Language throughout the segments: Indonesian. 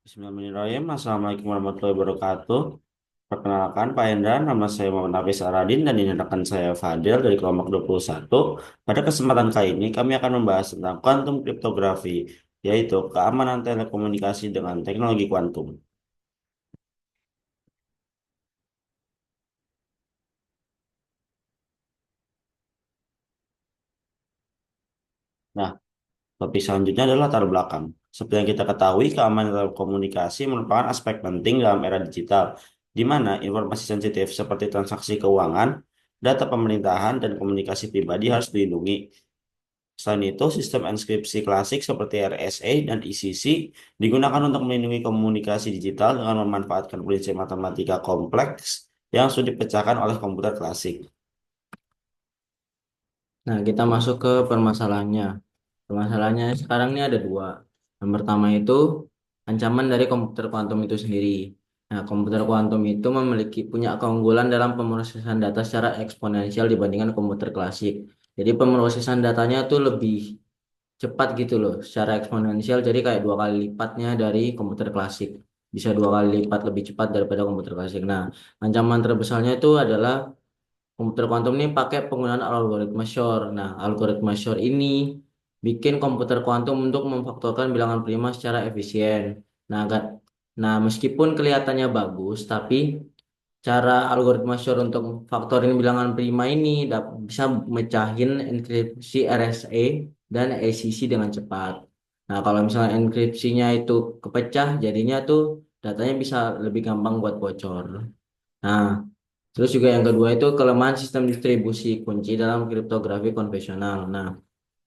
Bismillahirrahmanirrahim. Assalamualaikum warahmatullahi wabarakatuh. Perkenalkan Pak Hendra, nama saya Muhammad Hafiz Aradin dan ini rekan saya Fadil dari kelompok 21. Pada kesempatan kali ini kami akan membahas tentang kuantum kriptografi, yaitu keamanan telekomunikasi dengan teknologi kuantum. Nah, topik selanjutnya adalah latar belakang. Seperti yang kita ketahui, keamanan telekomunikasi merupakan aspek penting dalam era digital, di mana informasi sensitif seperti transaksi keuangan, data pemerintahan, dan komunikasi pribadi harus dilindungi. Selain itu, sistem enkripsi klasik seperti RSA dan ECC digunakan untuk melindungi komunikasi digital dengan memanfaatkan prinsip matematika kompleks yang sulit dipecahkan oleh komputer klasik. Nah, kita masuk ke permasalahannya. Permasalahannya sekarang ini ada dua. Yang pertama itu ancaman dari komputer kuantum itu sendiri. Nah, komputer kuantum itu punya keunggulan dalam pemrosesan data secara eksponensial dibandingkan komputer klasik. Jadi pemrosesan datanya tuh lebih cepat gitu loh, secara eksponensial. Jadi kayak dua kali lipatnya dari komputer klasik. Bisa dua kali lipat lebih cepat daripada komputer klasik. Nah, ancaman terbesarnya itu adalah komputer kuantum ini pakai penggunaan algoritma Shor. Nah, algoritma Shor ini bikin komputer kuantum untuk memfaktorkan bilangan prima secara efisien. Nah, meskipun kelihatannya bagus, tapi cara algoritma Shor untuk faktorin bilangan prima ini bisa mecahin enkripsi RSA dan ACC dengan cepat. Nah, kalau misalnya enkripsinya itu kepecah, jadinya tuh datanya bisa lebih gampang buat bocor. Nah, terus juga yang kedua itu kelemahan sistem distribusi kunci dalam kriptografi konvensional. Nah,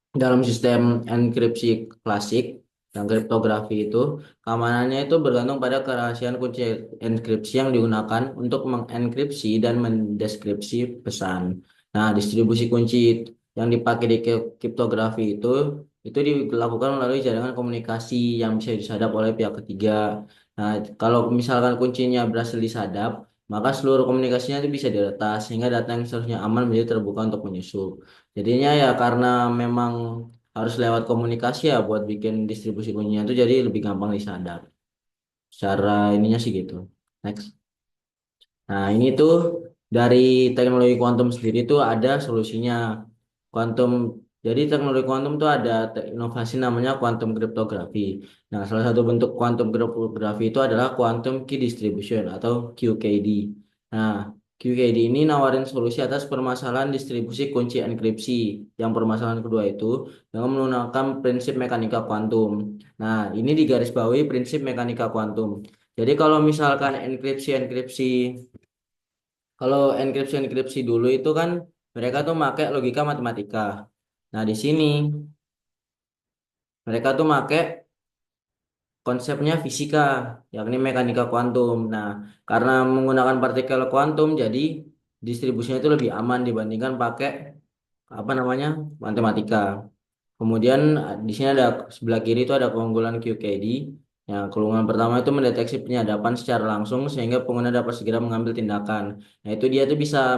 dalam sistem enkripsi klasik dan kriptografi itu keamanannya itu bergantung pada kerahasiaan kunci enkripsi yang digunakan untuk mengenkripsi dan mendeskripsi pesan. Nah, distribusi kunci yang dipakai di kriptografi itu dilakukan melalui jaringan komunikasi yang bisa disadap oleh pihak ketiga. Nah, kalau misalkan kuncinya berhasil disadap, maka seluruh komunikasinya itu bisa diretas sehingga data yang seharusnya aman menjadi terbuka untuk menyusup. Jadinya ya karena memang harus lewat komunikasi ya buat bikin distribusi kunyinya itu jadi lebih gampang disadap. Secara ininya sih gitu. Next. Nah, ini tuh dari teknologi kuantum sendiri tuh ada solusinya. Kuantum, jadi teknologi kuantum tuh ada inovasi namanya kuantum kriptografi. Nah, salah satu bentuk kuantum kriptografi itu adalah quantum key distribution atau QKD. Nah, QKD ini nawarin solusi atas permasalahan distribusi kunci enkripsi. Yang permasalahan kedua itu dengan menggunakan prinsip mekanika kuantum. Nah, ini digarisbawahi prinsip mekanika kuantum. Jadi kalau misalkan enkripsi kalau enkripsi dulu itu kan mereka tuh pakai logika matematika. Nah, di sini mereka tuh pakai konsepnya fisika, yakni mekanika kuantum. Nah, karena menggunakan partikel kuantum, jadi distribusinya itu lebih aman dibandingkan pakai apa namanya matematika. Kemudian di sini ada sebelah kiri itu ada keunggulan QKD. Ya, keunggulan pertama itu mendeteksi penyadapan secara langsung sehingga pengguna dapat segera mengambil tindakan. Nah, itu dia tuh bisa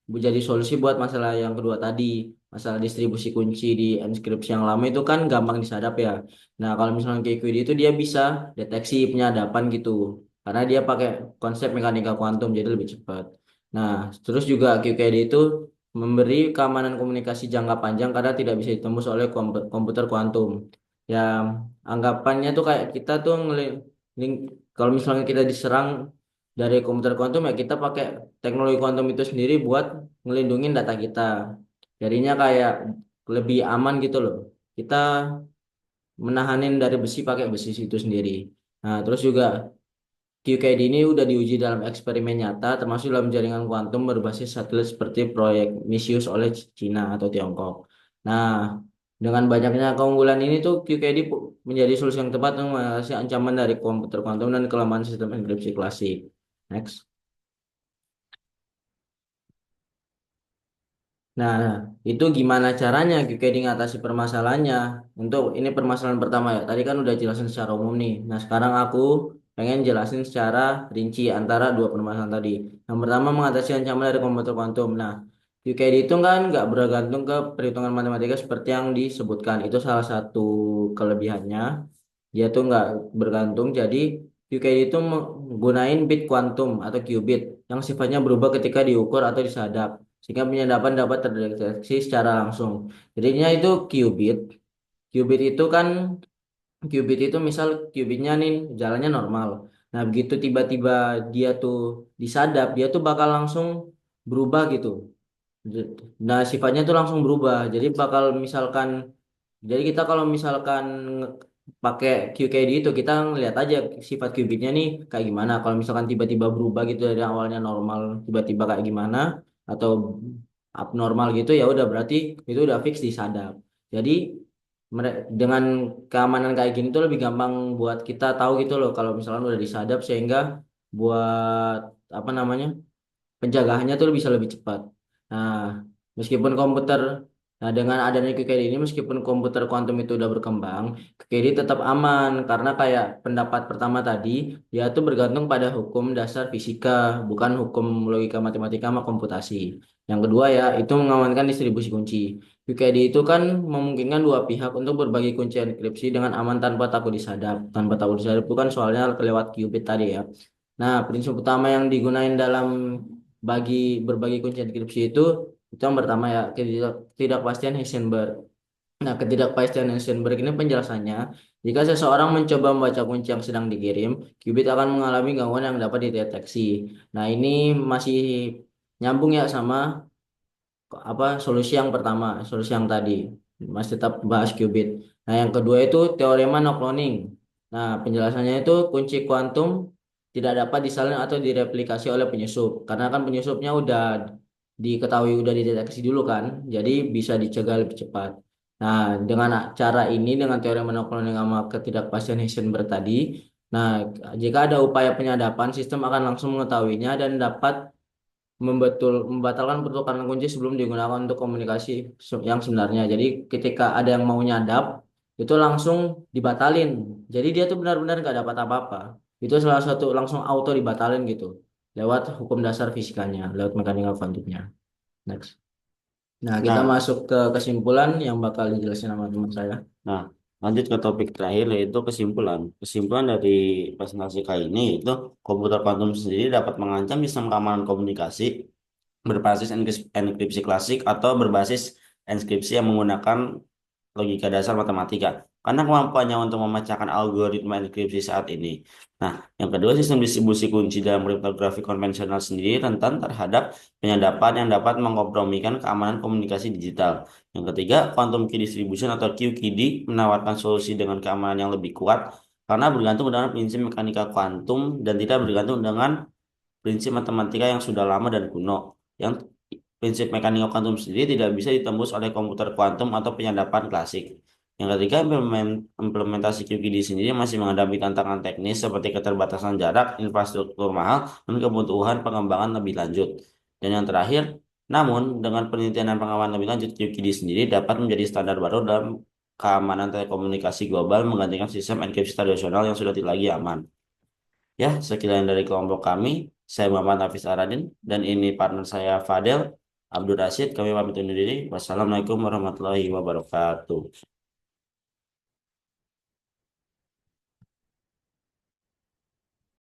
menjadi solusi buat masalah yang kedua tadi. Masalah distribusi kunci di enkripsi yang lama itu kan gampang disadap ya. Nah, kalau misalnya QKD itu dia bisa deteksi penyadapan gitu. Karena dia pakai konsep mekanika kuantum jadi lebih cepat. Nah, terus juga QKD itu memberi keamanan komunikasi jangka panjang karena tidak bisa ditembus oleh komputer kuantum. Ya, anggapannya tuh kayak kita tuh kalau misalnya kita diserang dari komputer kuantum ya kita pakai teknologi kuantum itu sendiri buat ngelindungin data kita. Jadinya kayak lebih aman gitu loh. Kita menahanin dari besi pakai besi itu sendiri. Nah, terus juga QKD ini udah diuji dalam eksperimen nyata, termasuk dalam jaringan kuantum berbasis satelit seperti proyek Misius oleh Cina atau Tiongkok. Nah, dengan banyaknya keunggulan ini tuh QKD menjadi solusi yang tepat untuk mengatasi ancaman dari komputer kuantum dan kelemahan sistem enkripsi klasik. Next. Nah, itu gimana caranya QKD ngatasi permasalahannya? Untuk ini permasalahan pertama ya. Tadi kan udah jelasin secara umum nih. Nah, sekarang aku pengen jelasin secara rinci antara dua permasalahan tadi. Yang pertama mengatasi ancaman dari komputer kuantum. Nah, QKD itu kan nggak bergantung ke perhitungan matematika seperti yang disebutkan. Itu salah satu kelebihannya. Dia tuh nggak bergantung. Jadi QKD itu menggunakan bit kuantum atau qubit yang sifatnya berubah ketika diukur atau disadap, sehingga penyadapan dapat terdeteksi secara langsung. Jadinya itu qubit. Qubit itu kan Qubit itu misal qubitnya nih jalannya normal. Nah, begitu tiba-tiba dia tuh disadap, dia tuh bakal langsung berubah gitu. Nah, sifatnya tuh langsung berubah. Jadi bakal misalkan, jadi kita kalau misalkan pakai QKD itu kita ngeliat aja sifat qubitnya nih kayak gimana. Kalau misalkan tiba-tiba berubah gitu dari awalnya normal, tiba-tiba kayak gimana atau abnormal gitu ya udah berarti itu udah fix disadap. Jadi dengan keamanan kayak gini tuh lebih gampang buat kita tahu gitu loh kalau misalkan udah disadap sehingga buat apa namanya penjagaannya tuh bisa lebih cepat. Nah, meskipun komputer, nah dengan adanya QKD ini meskipun komputer kuantum itu udah berkembang, QKD tetap aman karena kayak pendapat pertama tadi, dia tuh bergantung pada hukum dasar fisika, bukan hukum logika matematika sama komputasi. Yang kedua ya, itu mengamankan distribusi kunci. QKD itu kan memungkinkan dua pihak untuk berbagi kunci enkripsi dengan aman tanpa takut disadap. Tanpa takut disadap itu kan soalnya lewat qubit tadi ya. Nah, prinsip utama yang digunain dalam bagi berbagi kunci enkripsi itu yang pertama ya ketidakpastian Heisenberg. Nah, ketidakpastian Heisenberg ini penjelasannya, jika seseorang mencoba membaca kunci yang sedang dikirim, qubit akan mengalami gangguan yang dapat dideteksi. Nah, ini masih nyambung ya sama apa solusi yang pertama, solusi yang tadi. Masih tetap bahas qubit. Nah, yang kedua itu teorema no cloning. Nah, penjelasannya itu kunci kuantum tidak dapat disalin atau direplikasi oleh penyusup karena kan penyusupnya udah diketahui udah dideteksi dulu kan, jadi bisa dicegah lebih cepat. Nah, dengan cara ini dengan teorema no cloning sama ketidakpastian Heisenberg tadi, nah jika ada upaya penyadapan, sistem akan langsung mengetahuinya dan dapat membatalkan pertukaran kunci sebelum digunakan untuk komunikasi yang sebenarnya. Jadi ketika ada yang mau nyadap itu langsung dibatalin. Jadi dia tuh benar-benar nggak dapat apa-apa. Itu salah satu langsung auto dibatalin gitu lewat hukum dasar fisikanya, lewat mekanika kuantumnya. Next. Nah, kita Nah, masuk ke kesimpulan yang bakal dijelasin sama teman saya. Nah, lanjut ke topik terakhir yaitu kesimpulan. Kesimpulan dari presentasi kali ini yaitu komputer kuantum sendiri dapat mengancam sistem keamanan komunikasi berbasis enkripsi klasik atau berbasis enskripsi yang menggunakan logika dasar matematika. Karena kemampuannya untuk memecahkan algoritma enkripsi saat ini. Nah, yang kedua, sistem distribusi kunci dalam kriptografi konvensional sendiri rentan terhadap penyadapan yang dapat mengkompromikan keamanan komunikasi digital. Yang ketiga, quantum key distribution atau QKD menawarkan solusi dengan keamanan yang lebih kuat karena bergantung dengan prinsip mekanika kuantum dan tidak bergantung dengan prinsip matematika yang sudah lama dan kuno. Yang prinsip mekanika kuantum sendiri tidak bisa ditembus oleh komputer kuantum atau penyadapan klasik. Yang ketiga, implementasi QKD sendiri masih menghadapi tantangan teknis seperti keterbatasan jarak, infrastruktur mahal, dan kebutuhan pengembangan lebih lanjut. Dan yang terakhir, namun dengan penelitian dan pengembangan lebih lanjut, QKD sendiri dapat menjadi standar baru dalam keamanan telekomunikasi global menggantikan sistem enkripsi tradisional yang sudah tidak lagi aman. Ya, sekian dari kelompok kami. Saya Muhammad Hafiz Aradin dan ini partner saya Fadel Abdul Rashid. Kami pamit undur diri. Wassalamualaikum warahmatullahi wabarakatuh.